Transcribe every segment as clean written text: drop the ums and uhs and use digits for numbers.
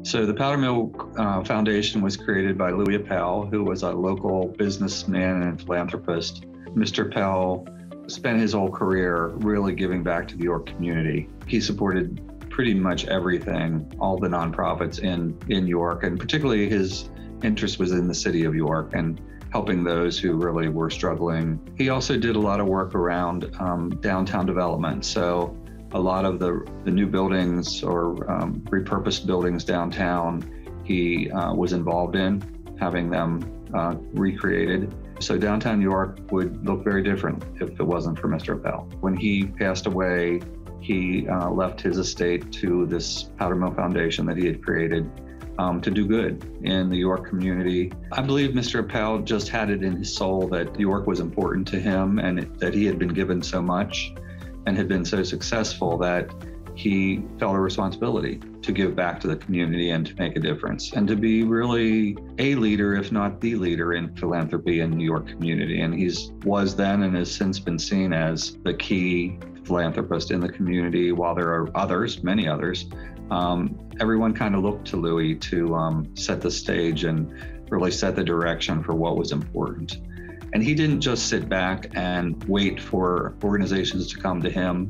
So the Powder Mill Foundation was created by Louis Appell, who was a local businessman and philanthropist. Mr. Appell spent his whole career really giving back to the York community. He supported pretty much everything, all the nonprofits in York, and particularly his interest was in the city of York and helping those who really were struggling. He also did a lot of work around downtown development. So a lot of the new buildings or repurposed buildings downtown, he was involved in having them recreated. So downtown York would look very different if it wasn't for Mr. Appell. When he passed away, he left his estate to this Powder Mill Foundation that he had created to do good in the York community. I believe Mr. Appell just had it in his soul that York was important to him and that he had been given so much and had been so successful that he felt a responsibility to give back to the community and to make a difference and to be really a leader, if not the leader, in philanthropy in the New York community. And was then and has since been seen as the key philanthropist in the community. While there are others, many others, everyone kind of looked to Louis to set the stage and really set the direction for what was important. And he didn't just sit back and wait for organizations to come to him.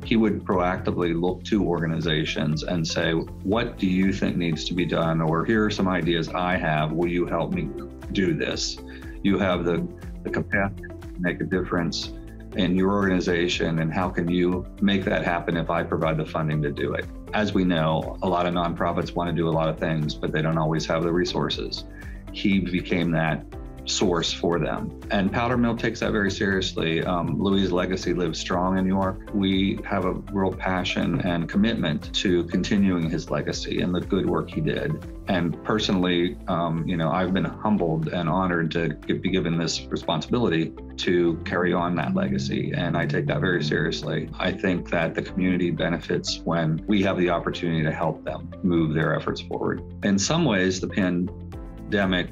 He would proactively look to organizations and say, what do you think needs to be done? Or here are some ideas I have. Will you help me do this? You have the capacity to make a difference in your organization, and how can you make that happen if I provide the funding to do it? As we know, a lot of nonprofits want to do a lot of things, but they don't always have the resources. He became that source for them. And Powder Mill takes that very seriously. Louis' legacy lives strong in New York. We have a real passion and commitment to continuing his legacy and the good work he did. And personally, I've been humbled and honored to be given this responsibility to carry on that legacy. And I take that very seriously. I think that the community benefits when we have the opportunity to help them move their efforts forward. In some ways, the pandemic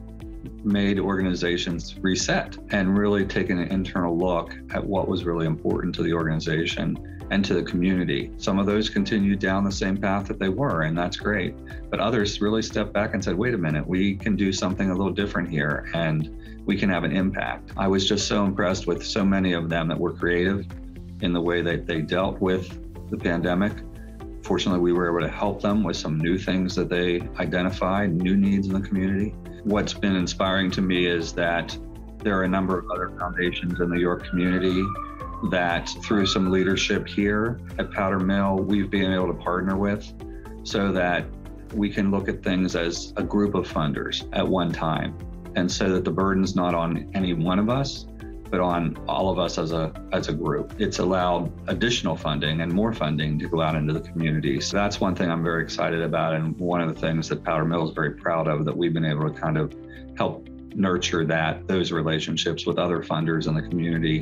made organizations reset and really take an internal look at what was really important to the organization and to the community. Some of those continued down the same path that they were, and that's great. But others really stepped back and said, wait a minute, we can do something a little different here and we can have an impact. I was just so impressed with so many of them that were creative in the way that they dealt with the pandemic. Fortunately, we were able to help them with some new things that they identified, new needs in the community. What's been inspiring to me is that there are a number of other foundations in the York community that through some leadership here at Powder Mill, we've been able to partner with so that we can look at things as a group of funders at one time. And so that the burden's not on any one of us, but on all of us as a group. It's allowed additional funding and more funding to go out into the community. So that's one thing I'm very excited about, and one of the things that Powder Mill is very proud of, that we've been able to kind of help nurture those relationships with other funders in the community.